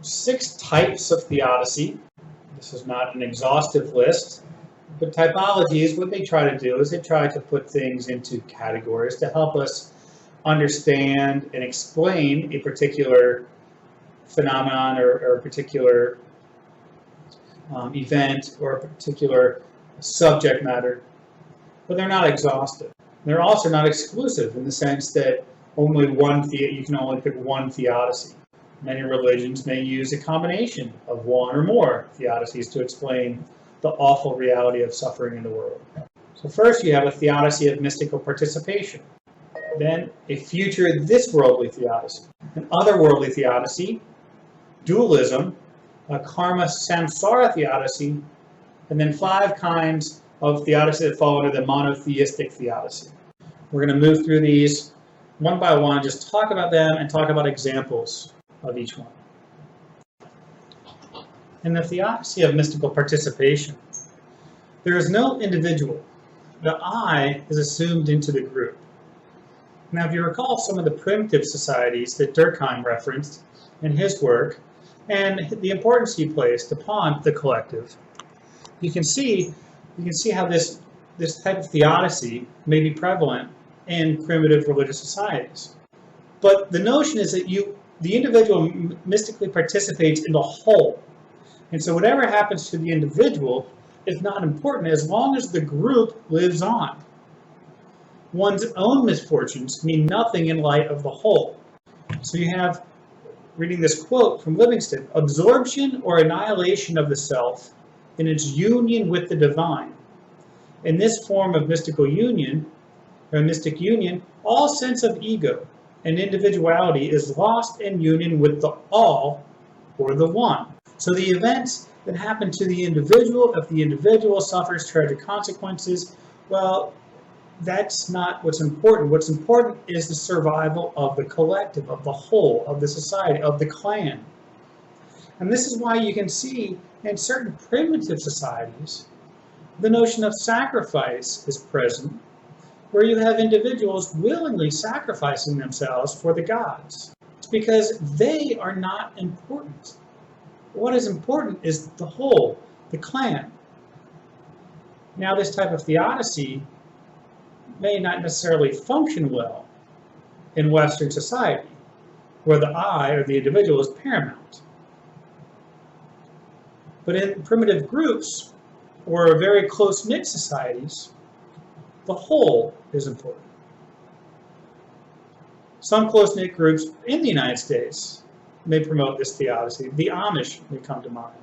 6 types of theodicy. This is not an exhaustive list, but typology is what they try to do is they try to put things into categories to help us understand and explain a particular phenomenon or a particular event or a particular subject matter, but they're not exhaustive. They're also not exclusive in the sense that you can only pick one theodicy. Many religions may use a combination of one or more theodicies to explain the awful reality of suffering in the world. So first you have a theodicy of mystical participation, then a future this-worldly theodicy, an otherworldly theodicy, dualism, a karma samsara theodicy, and then 5 kinds of theodicy that fall under the monotheistic theodicy. We're going to move through these one by one, just talk about them and talk about examples of each one. In the theodicy of mystical participation, there is no individual. The I is assumed into the group. Now, if you recall some of the primitive societies that Durkheim referenced in his work, and the importance he placed upon the collective, you can see how this type of theodicy may be prevalent in primitive religious societies. But the notion is that the individual mystically participates in the whole. And so whatever happens to the individual is not important as long as the group lives on. One's own misfortunes mean nothing in light of the whole. So you have, reading this quote from Livingston, absorption or annihilation of the self in its union with the divine. In this form of mystical union, or mystic union, all sense of ego and individuality is lost in union with the all or the one. So the events that happen to the individual, if the individual suffers tragic consequences, well, that's not what's important. What's important is the survival of the collective, of the whole, of the society, of the clan. And this is why you can see in certain primitive societies, the notion of sacrifice is present, where you have individuals willingly sacrificing themselves for the gods. It's because they are not important. What is important is the whole, the clan. Now, this type of theodicy may not necessarily function well in Western society, where the I, or the individual, is paramount. But in primitive groups, or very close-knit societies, the whole is important. Some close-knit groups in the United States may promote this theodicy. The Amish may come to mind,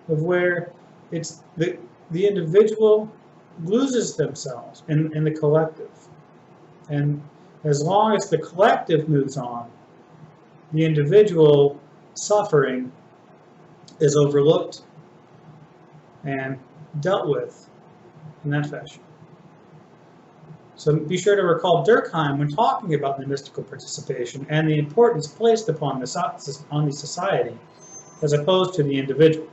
of where it's the individual loses themselves in the collective. And as long as the collective moves on, the individual suffering is overlooked and dealt with in that fashion. So be sure to recall Durkheim when talking about the mystical participation and the importance placed upon the society as opposed to the individual.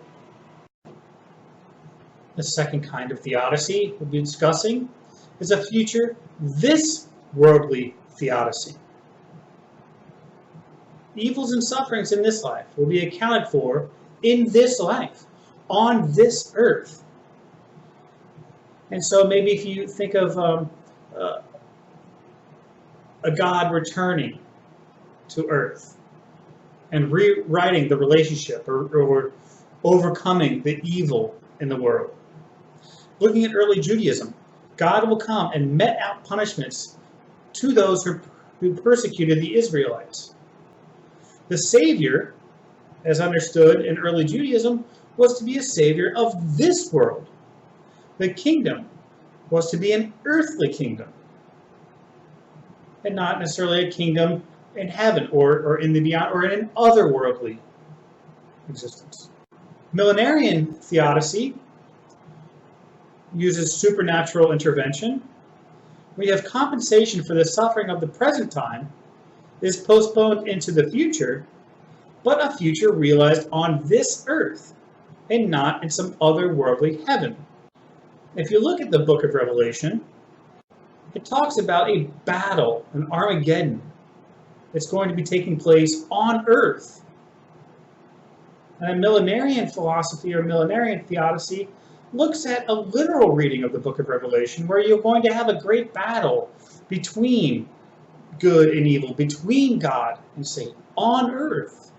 The second kind of theodicy we'll be discussing is a future this worldly theodicy. Evils and sufferings in this life will be accounted for in this life, on this earth. And so maybe if you think of a God returning to earth and rewriting the relationship or overcoming the evil in the world. Looking at early Judaism, God will come and mete out punishments to those who persecuted the Israelites. The Savior, as understood in early Judaism, was to be a Savior of this world. The kingdom was to be an earthly kingdom, and not necessarily a kingdom in heaven or in the beyond or in an otherworldly existence. Millenarian theodicy uses supernatural intervention. We have compensation for the suffering of the present time is postponed into the future, but a future realized on this earth and not in some otherworldly heaven. If you look at the book of Revelation, it talks about a battle, an Armageddon, that's going to be taking place on earth And a millenarian philosophy or millenarian theodicy looks at a literal reading of the book of Revelation where you're going to have a great battle between good and evil, between God and Satan on earth.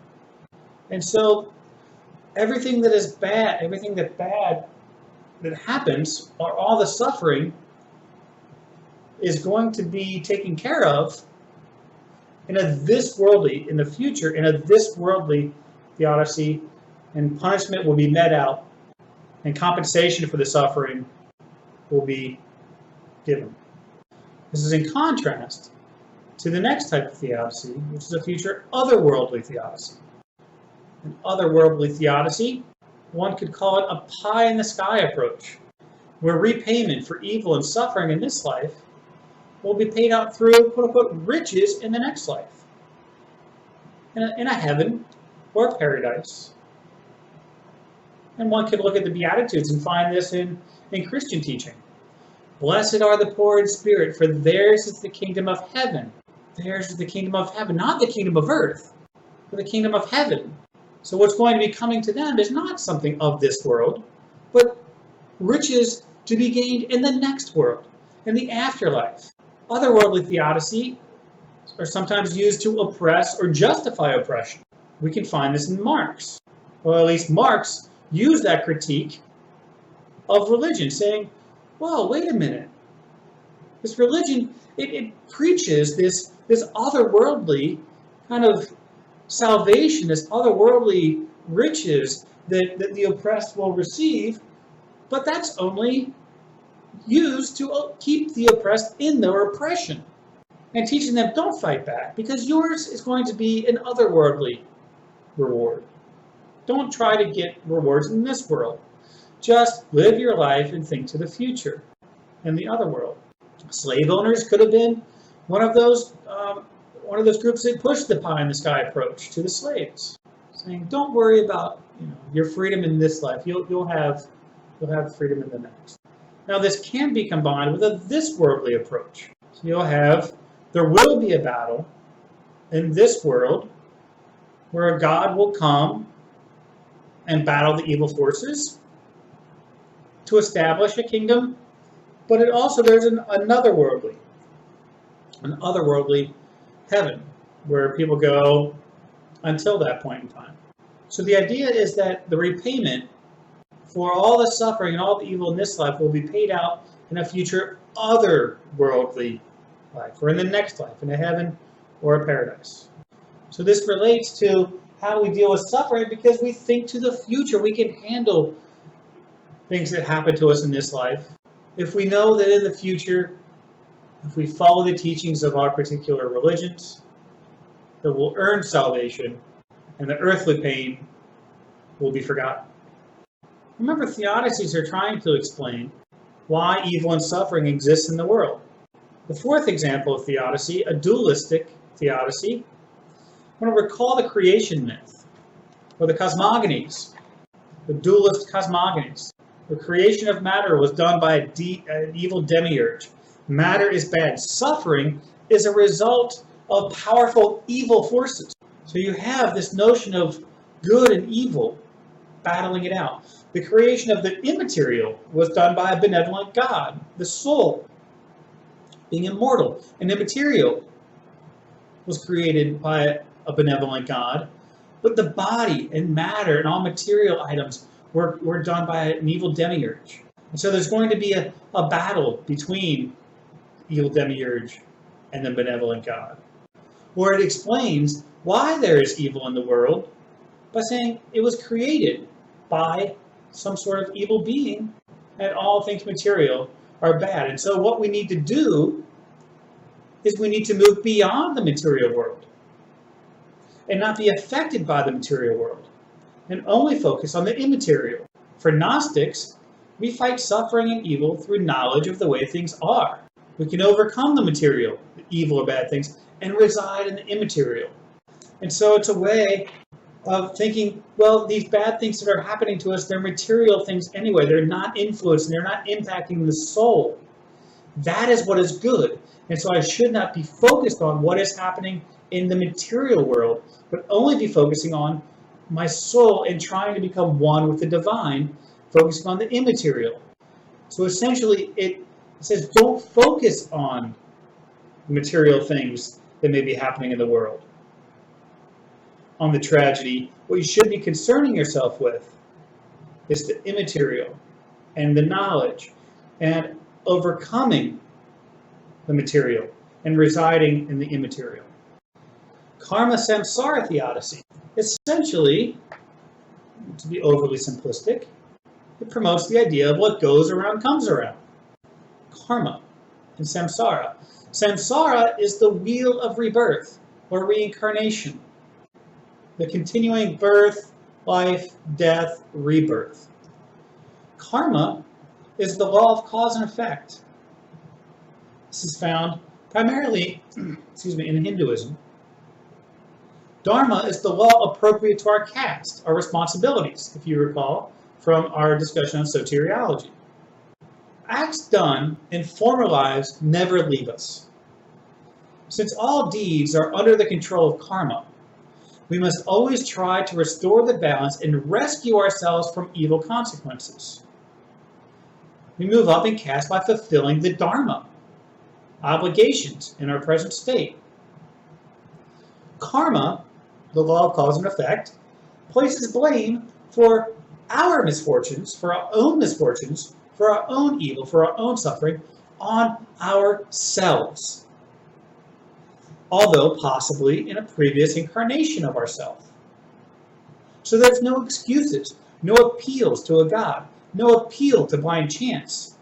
And so everything that is bad, everything that happens, or all the suffering is going to be taken care of in the future, in a this worldly theodicy, and punishment will be met out, and compensation for the suffering will be given. This is in contrast to the next type of theodicy, which is a future otherworldly theodicy. An otherworldly theodicy, one could call it a pie-in-the-sky approach, where repayment for evil and suffering in this life will be paid out through, quote-unquote, riches in the next life, in a heaven or a paradise. And one could look at the Beatitudes and find this in Christian teaching. Blessed are the poor in spirit, for theirs is the kingdom of heaven. Theirs is the kingdom of heaven, not the kingdom of earth, but the kingdom of heaven. So what's going to be coming to them is not something of this world, but riches to be gained in the next world, in the afterlife. Otherworldly theodicy are sometimes used to oppress or justify oppression. We can find this in Marx. Or at least Marx used that critique of religion, saying, well, wait a minute. This religion, it preaches this otherworldly kind of salvation, this otherworldly riches that the oppressed will receive, but that's only used to keep the oppressed in their oppression, and teaching them, don't fight back, because yours is going to be an otherworldly reward. Don't try to get rewards in this world. Just live your life and think to the future in the other world. Slave owners could have been one of those groups that pushed the pie-in-the-sky approach to the slaves, saying, don't worry about your freedom in this life. You'll have freedom in the next. Now, this can be combined with a this-worldly approach. So there will be a battle in this world where God will come and battle the evil forces to establish a kingdom, but there's an otherworldly heaven where people go until that point in time. So the idea is that the repayment for all the suffering and all the evil in this life will be paid out in a future otherworldly life, or in the next life, in a heaven or a paradise. So this relates to how we deal with suffering, because we think to the future. We can handle things that happen to us in this life if we know that in the future, if we follow the teachings of our particular religions, that we'll earn salvation and the earthly pain will be forgotten. Remember, theodicies are trying to explain why evil and suffering exists in the world. The fourth example of theodicy, a dualistic theodicy, I want to recall the creation myth, or the cosmogonies, the dualist cosmogonies. The creation of matter was done by an evil demiurge. Matter is bad. Suffering is a result of powerful evil forces. So you have this notion of good and evil battling it out. The creation of the immaterial was done by a benevolent God, the soul being immortal. And immaterial was created by a benevolent God, but the body and matter and all material items were done by an evil demiurge. And so there's going to be a battle between the evil demiurge and the benevolent God, where it explains why there is evil in the world by saying it was created by some sort of evil being, and all things material are bad. And so what we need to do is we need to move beyond the material world and not be affected by the material world, and only focus on the immaterial. For Gnostics, we fight suffering and evil through knowledge of the way things are. We can overcome the material, the evil or bad things, and reside in the immaterial. And so it's a way of thinking, well, these bad things that are happening to us, they're material things anyway. They're not influencing, they're not impacting the soul. That is what is good. And so I should not be focused on what is happening in the material world, but only be focusing on my soul in trying to become one with the divine, focusing on the immaterial. So essentially, it says don't focus on material things that may be happening in the world, on the tragedy. What you should be concerning yourself with is the immaterial and the knowledge and overcoming the material and residing in the immaterial. Karma samsara theodicy. Essentially, to be overly simplistic, it promotes the idea of what goes around comes around. Karma and samsara. Samsara is the wheel of rebirth or reincarnation. The continuing birth, life, death, rebirth. Karma is the law of cause and effect. This is found primarily, in Hinduism. Dharma is the law appropriate to our caste, our responsibilities, if you recall from our discussion on soteriology. Acts done in former lives never leave us. Since all deeds are under the control of karma, we must always try to restore the balance and rescue ourselves from evil consequences. We move up in caste by fulfilling the dharma, obligations in our present state. Karma, the law of cause and effect, places blame for our misfortunes, for our own evil, for our own suffering, on ourselves, although possibly in a previous incarnation of ourselves. So there's no excuses, no appeals to a God, no appeal to blind chance.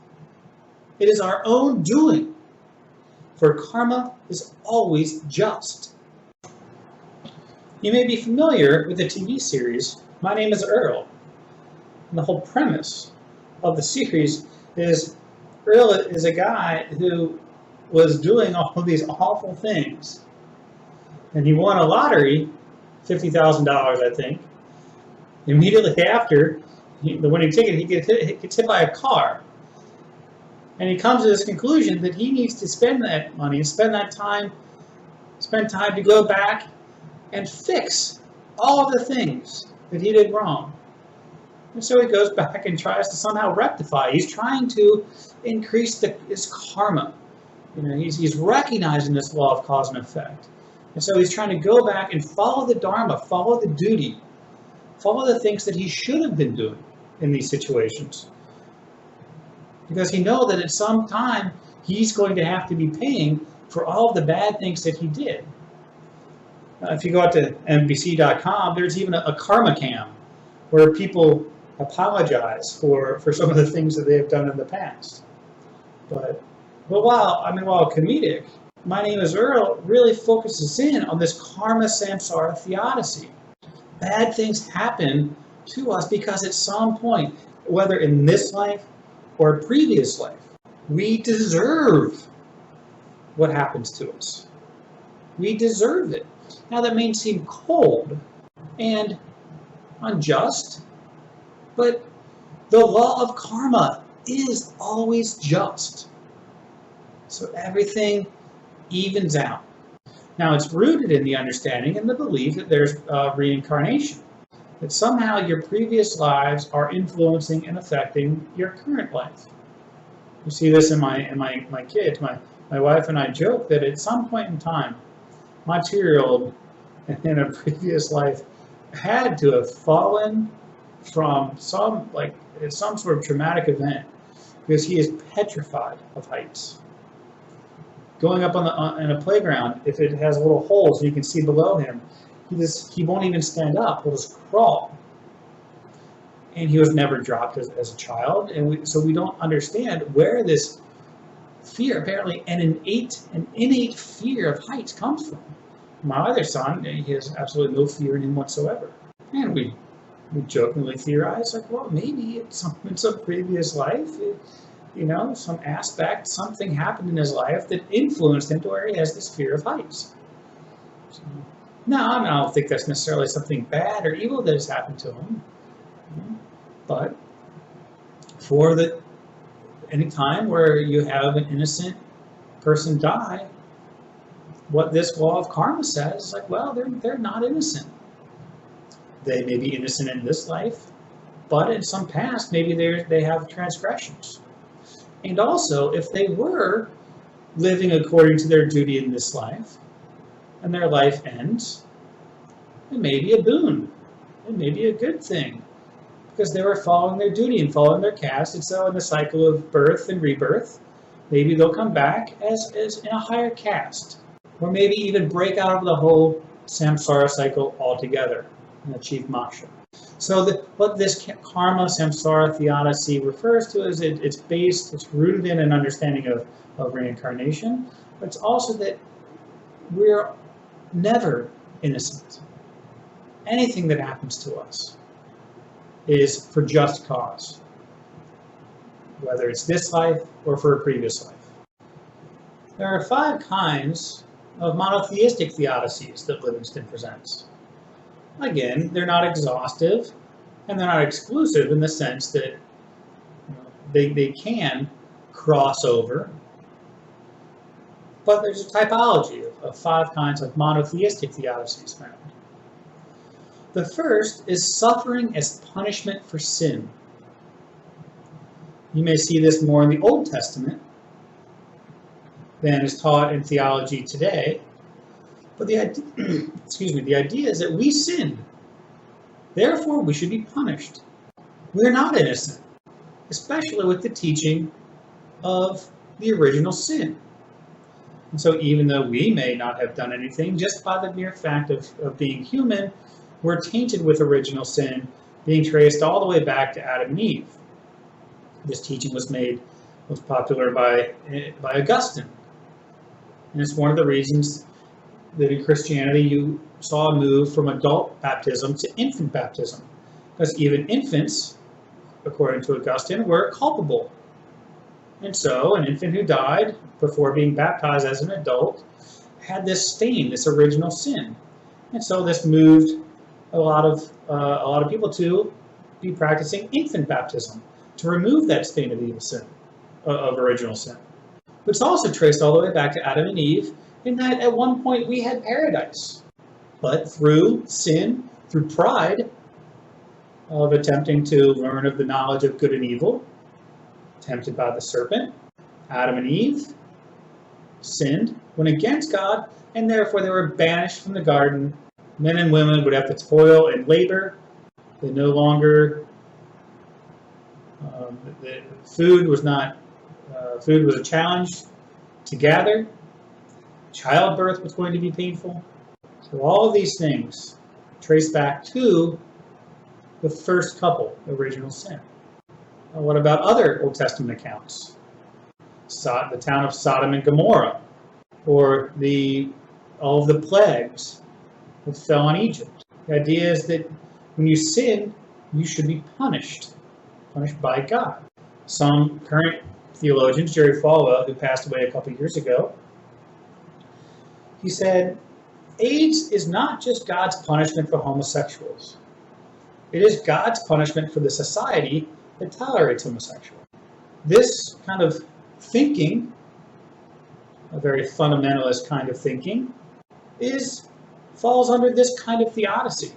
It is our own doing, for karma is always just. You may be familiar with the TV series, My Name is Earl. And the whole premise of the series is Earl is a guy who was doing all of these awful things. And he won a lottery, $50,000, I think. Immediately after the winning ticket, he gets hit by a car. And he comes to this conclusion that he needs to spend that money, spend time to go back and fix all of the things that he did wrong. And so he goes back and tries to somehow rectify. He's trying to increase his karma. He's recognizing this law of cause and effect. And so he's trying to go back and follow the dharma, follow the duty, follow the things that he should have been doing in these situations. Because he knows that at some time he's going to have to be paying for all of the bad things that he did. If you go out to NBC.com, there's even a karma cam where people apologize for some of the things that they have done in the past. But while comedic, My Name is Earl really focuses in on this karma samsara theodicy. Bad things happen to us because at some point, whether in this life or a previous life, we deserve what happens to us. We deserve it. Now that may seem cold and unjust, but the law of karma is always just. So everything evens out. Now it's rooted in the understanding and the belief that there's reincarnation, that somehow your previous lives are influencing and affecting your current life. You see this in my kids. My wife and I joke that at some point in time, my 2-year-old in a previous life had to have fallen from some sort of traumatic event because he is petrified of heights. Going up in a playground, if it has little holes and you can see below him, he won't even stand up. He'll just crawl. And he was never dropped as a child, and so we don't understand where this fear, apparently an innate fear of heights, comes from. My other son, he has absolutely no fear in him whatsoever. And we jokingly theorize, like, well, maybe in some previous life, some aspect, something happened in his life that influenced him to where he has this fear of heights. So, no, I don't think that's necessarily something bad or evil that has happened to him. But for any time where you have an innocent person die, what this law of karma says is like, well, they're not innocent. They may be innocent in this life, but in some past, maybe they have transgressions. And also, if they were living according to their duty in this life, and their life ends, it may be a boon. It may be a good thing, because they were following their duty and following their caste. And so in the cycle of birth and rebirth, maybe they'll come back as in a higher caste, or maybe even break out of the whole samsara cycle altogether and achieve moksha. So what this karma, samsara, theodicy refers to is it's rooted in an understanding of reincarnation, but it's also that we're never innocent. Anything that happens to us is for just cause, whether it's this life or for a previous life. There are 5 kinds of monotheistic theodicies that Livingston presents. Again, they're not exhaustive and they're not exclusive in the sense that they can cross over, but there's a typology of 5 kinds of monotheistic theodicies found. The first is suffering as punishment for sin. You may see this more in the Old Testament than is taught in theology today. But the idea is that we sin. Therefore, we should be punished. We're not innocent, especially with the teaching of the original sin. And so even though we may not have done anything, just by the mere fact of being human, we're tainted with original sin, being traced all the way back to Adam and Eve. This teaching was made most popular by Augustine. And it's one of the reasons that in Christianity you saw a move from adult baptism to infant baptism. Because even infants, according to Augustine, were culpable. And so an infant who died before being baptized as an adult had this stain, this original sin. And so this moved a lot of people to be practicing infant baptism, to remove that stain of evil sin, of original sin. But it's also traced all the way back to Adam and Eve, in that at one point we had paradise. But through sin, through pride of attempting to learn of the knowledge of good and evil, tempted by the serpent, Adam and Eve sinned, went against God, and therefore they were banished from the garden. Men and women would have to toil and labor. They no longer, the food was a challenge to gather. Childbirth was going to be painful. So all of these things trace back to the first couple, original sin. Well, what about other Old Testament accounts? The town of Sodom and Gomorrah, or all of the plagues that fell on Egypt. The idea is that when you sin, you should be punished by God. Some current theologians, Jerry Falwell, who passed away a couple years ago, he said, AIDS is not just God's punishment for homosexuals. It is God's punishment for the society that tolerates homosexuality. This kind of thinking, a very fundamentalist kind of thinking, falls under this kind of theodicy.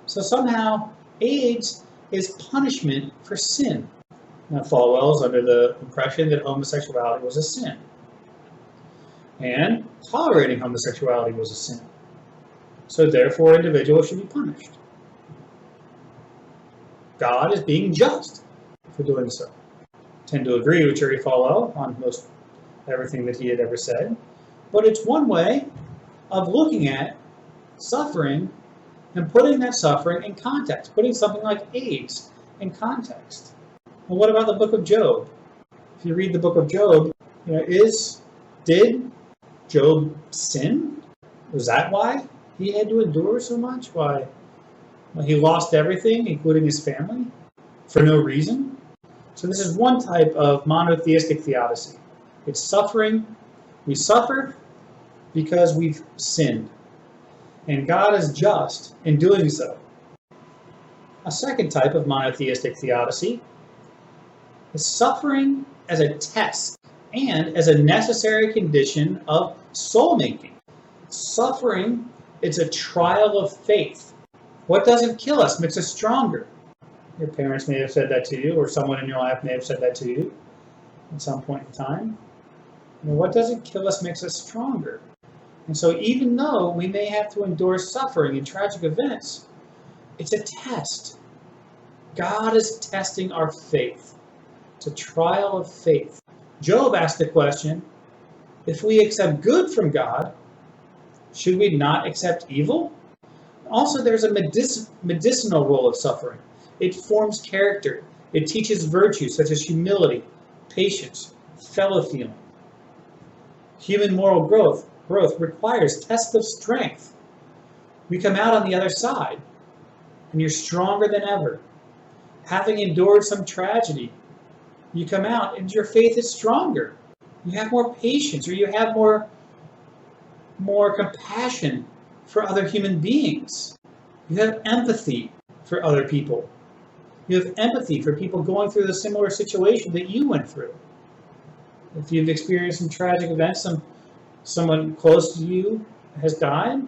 So somehow AIDS is punishment for sin. Now Falwell is under the impression that homosexuality was a sin. And tolerating homosexuality was a sin. So therefore individuals should be punished. God is being just for doing so. I tend to agree with Jerry Falwell on most everything that he had ever said. But it's one way of looking at suffering and putting that suffering in context, putting something like AIDS in context. Well, what about the book of Job? If you read the book of Job, did Job sin? Was that why he had to endure so much? Why he lost everything, including his family, for no reason? So this is one type of monotheistic theodicy. It's suffering. We suffer because we've sinned. And God is just in doing so. A second type of monotheistic theodicy is suffering as a test and as a necessary condition of soul making. Suffering is a trial of faith What doesn't kill us makes us stronger. Your parents may have said that to you, or someone in your life may have said that to you at some point in time. What doesn't kill us makes us stronger. And so even though we may have to endure suffering and tragic events, it's a test. God is testing our faith. It's a trial of faith. Job asked the question, if we accept good from God, should we not accept evil? Also, there's a medicinal role of suffering. It forms character. It teaches virtues such as humility, patience, fellow feeling. Human moral growth requires tests of strength. We come out on the other side, and you're stronger than ever. Having endured some tragedy, you come out and your faith is stronger. You have more patience, or you have more compassion for other human beings. You have empathy for other people. You have empathy for people going through the similar situation that you went through. If you've experienced some tragic events, someone close to you has died,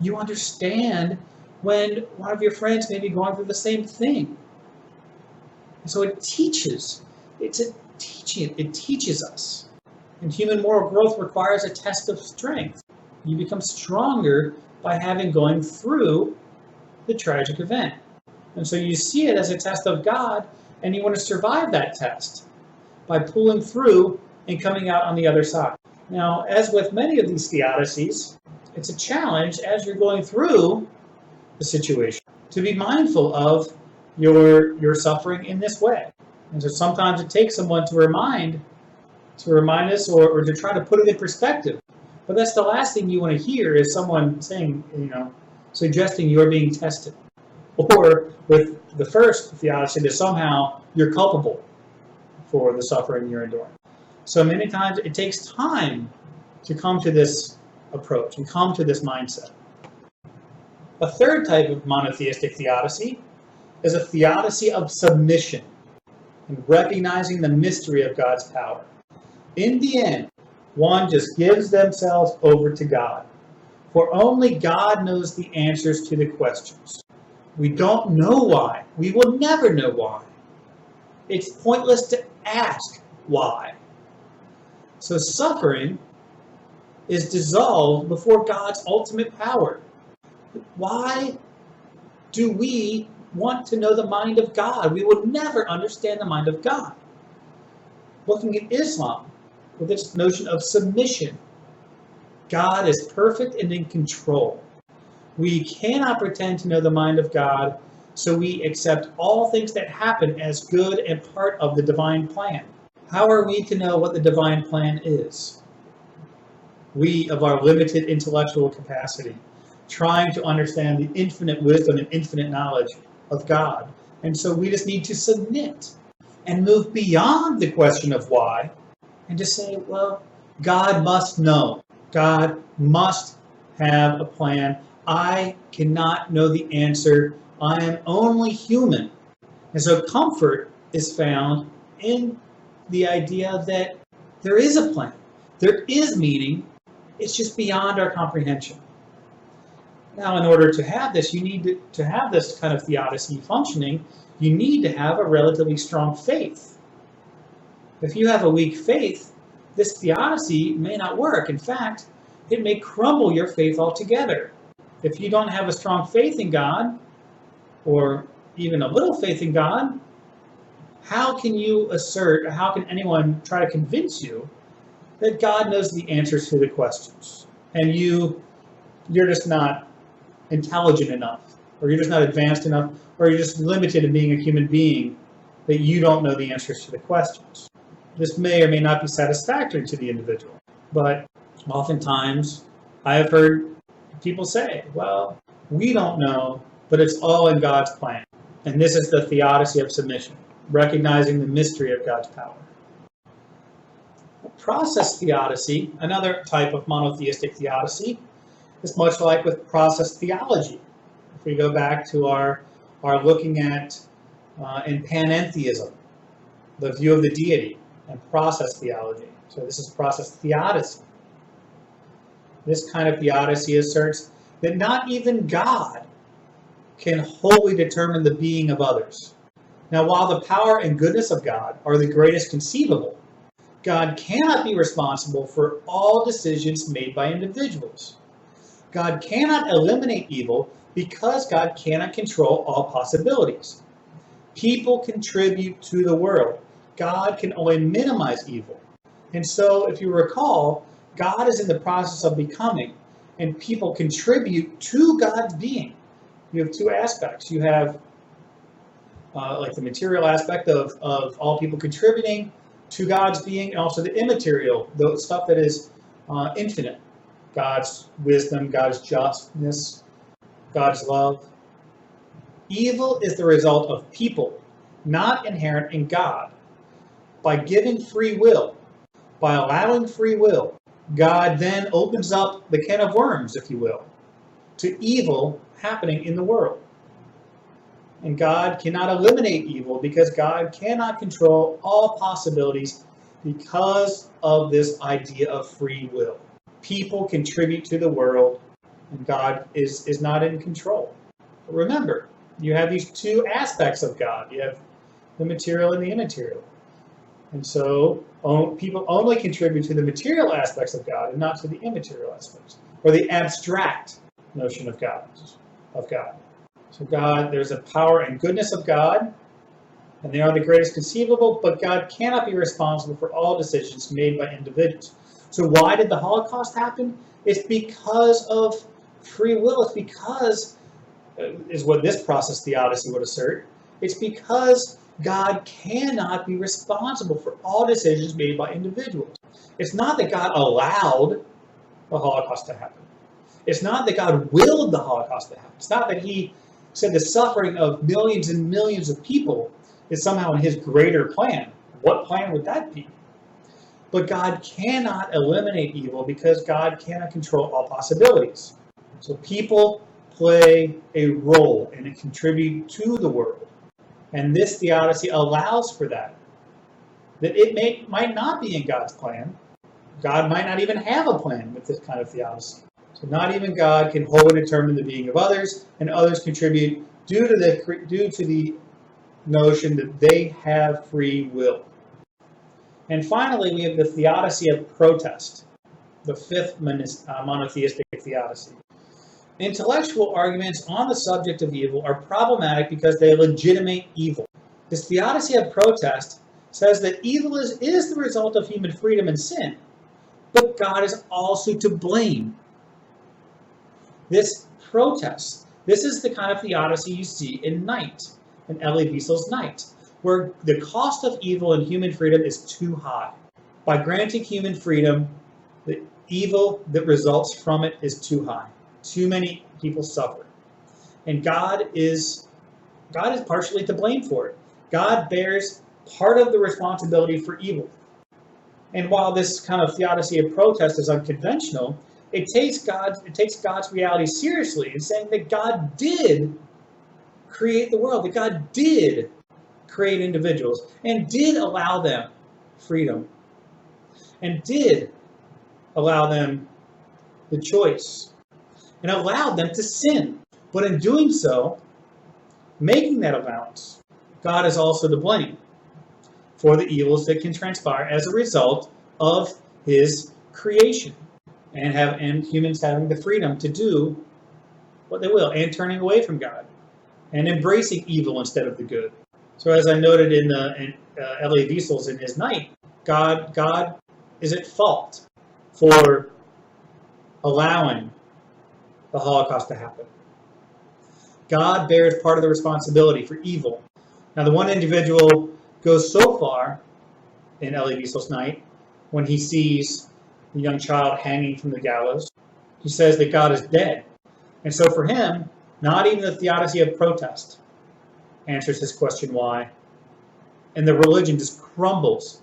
you understand when one of your friends may be going through the same thing. And so it teaches. It's a teaching. It teaches us. And human moral growth requires a test of strength. You become stronger by going through the tragic event. And so you see it as a test of God, and you want to survive that test by pulling through and coming out on the other side. Now, as with many of these theodicies, it's a challenge as you're going through the situation to be mindful of your suffering in this way. And so sometimes it takes someone to remind us or to try to put it in perspective. But that's the last thing you want to hear is someone saying, suggesting you're being tested. Or with the first theodicy, that somehow you're culpable for the suffering you're enduring. So many times it takes time to come to this approach and come to this mindset. A third type of monotheistic theodicy is a theodicy of submission and recognizing the mystery of God's power. In the end, one just gives themselves over to God, for only God knows the answers to the questions. We don't know why. We will never know why. It's pointless to ask why. So suffering is dissolved before God's ultimate power. Why do we want to know the mind of God? We will never understand the mind of God. Looking at Islam, with its notion of submission, God is perfect and in control. We cannot pretend to know the mind of God, so we accept all things that happen as good and part of the divine plan. How are we to know what the divine plan is? We, of our limited intellectual capacity, trying to understand the infinite wisdom and infinite knowledge of God. And so we just need to submit and move beyond the question of why and just say, well, God must know. God must have a plan. I cannot know the answer. I am only human. And so comfort is found in the idea that there is a plan. There is meaning. It's just beyond our comprehension. Now, in order to have this, you need to have this kind of theodicy functioning, you need to have a relatively strong faith. If you have a weak faith, this theodicy may not work. In fact, it may crumble your faith altogether. If you don't have a strong faith in God, or even a little faith in God, how can you assert, or how can anyone try to convince you that God knows the answers to the questions? And you're just not intelligent enough, or you're just not advanced enough, or you're just limited in being a human being that you don't know the answers to the questions. This may or may not be satisfactory to the individual, but oftentimes I have heard people say, well, we don't know, but it's all in God's plan. And this is the theodicy of submission, recognizing the mystery of God's power. Process theodicy, another type of monotheistic theodicy, is much like with process theology. If we go back to our looking at in panentheism, the view of the deity, and process theology. So this is process theodicy. This kind of theodicy asserts that not even God can wholly determine the being of others. Now, while the power and goodness of God are the greatest conceivable, God cannot be responsible for all decisions made by individuals. God cannot eliminate evil because God cannot control all possibilities. People contribute to the world. God can only minimize evil. And so, if you recall, God is in the process of becoming, and people contribute to God's being. You have two aspects. You have like the material aspect of all people contributing to God's being, and also the immaterial, the stuff that is infinite. God's wisdom, God's justness, God's love. Evil is the result of people, not inherent in God. By giving free will, by allowing free will, God then opens up the can of worms, if you will, to evil happening in the world. And God cannot eliminate evil because God cannot control all possibilities because of this idea of free will. People contribute to the world, and God is not in control. But remember, you have these two aspects of God. You have the material and the immaterial. And so people only contribute to the material aspects of God and not to the immaterial aspects, or the abstract notion of God. So God, there's a power and goodness of God, and they are the greatest conceivable, but God cannot be responsible for all decisions made by individuals. So why did the Holocaust happen? It's because of free will. It's because, is what this process theodicy would assert, it's because God cannot be responsible for all decisions made by individuals. It's not that God allowed the Holocaust to happen. It's not that God willed the Holocaust to happen. It's not that he said the suffering of millions and millions of people is somehow in his greater plan. What plan would that be? But God cannot eliminate evil because God cannot control all possibilities. So people play a role and contribute to the world. And this theodicy allows for that. That it might not be in God's plan. God might not even have a plan with this kind of theodicy. So not even God can wholly determine the being of others, and others contribute due to the notion that they have free will. And finally, we have the theodicy of protest, the fifth monotheistic theodicy. Intellectual arguments on the subject of evil are problematic because they legitimate evil. This theodicy of protest says that evil is the result of human freedom and sin, but God is also to blame. This protest, this is the kind of theodicy you see in Night, in Elie Wiesel's Night, where the cost of evil and human freedom is too high. By granting human freedom, the evil that results from it is too high. Too many people suffer. And God is partially to blame for it. God bears part of the responsibility for evil. And while this kind of theodicy of protest is unconventional, it takes God's reality seriously in saying that God did create the world, that God did create individuals, and did allow them freedom, and did allow them the choice, and allowed them to sin. But in doing so, making that allowance, God is also to blame for the evils that can transpire as a result of his creation, and humans having the freedom to do what they will, and turning away from God, and embracing evil instead of the good. So as I noted in Elie Wiesel's in his Night, God is at fault for allowing the Holocaust to happen. God bears part of the responsibility for evil. Now the one individual goes so far in Elie Wiesel's Night when he sees the young child hanging from the gallows. He says that God is dead. And so for him, not even the theodicy of protest answers his question why. And the religion just crumbles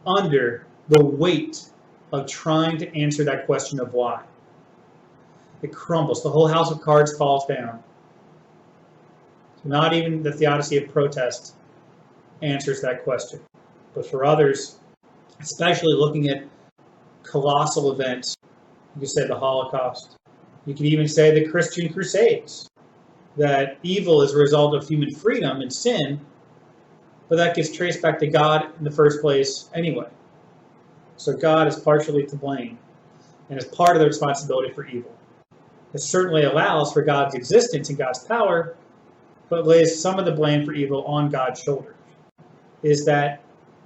under the weight of trying to answer that question of why. It crumbles. The whole house of cards falls down. So not even the theodicy of protest answers that question. But for others, especially looking at colossal events, you could say the Holocaust. You could even say the Christian Crusades. that evil is a result of human freedom and sin, but that gets traced back to God in the first place anyway. So God is partially to blame and is part of the responsibility for evil. It certainly allows for God's existence and God's power, but lays some of the blame for evil on God's shoulders. Is that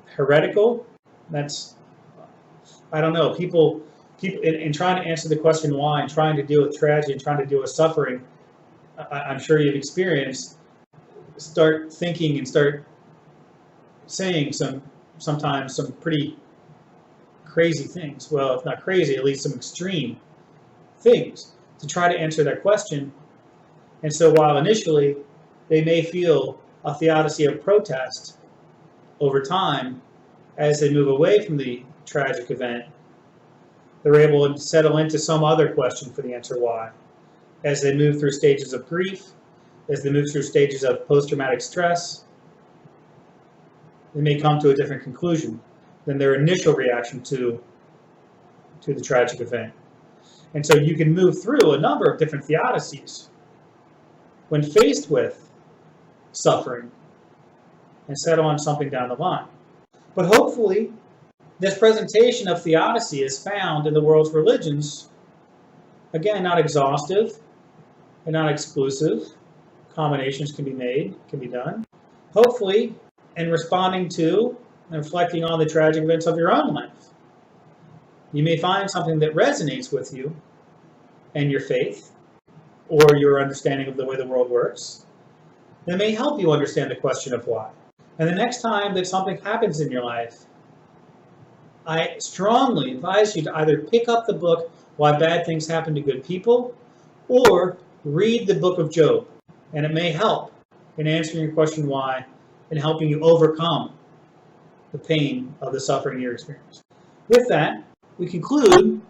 heretical? That's, I don't know. People in trying to answer the question why and trying to deal with tragedy and trying to deal with suffering, I'm sure you've experienced, start thinking and start saying sometimes some pretty crazy things. Well, if not crazy, at least some extreme things to try to answer that question. And so while initially they may feel a theodicy of protest, over time, as they move away from the tragic event, they're able to settle into some other question for the answer why. As they move through stages of grief, as they move through stages of post-traumatic stress, they may come to a different conclusion than their initial reaction to the tragic event. And so you can move through a number of different theodicies when faced with suffering and settle on something down the line. But hopefully, this presentation of theodicy is found in the world's religions. Again, not exhaustive and not exclusive. Combinations can be made, can be done. Hopefully, in responding to and reflecting on the tragic events of your own life, you may find something that resonates with you and your faith or your understanding of the way the world works that may help you understand the question of why. And the next time that something happens in your life, I strongly advise you to either pick up the book, Why Bad Things Happen to Good People, or read the book of Job. And it may help in answering your question why and helping you overcome the pain of the suffering you're experiencing. With that, we conclude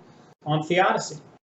on theodicy.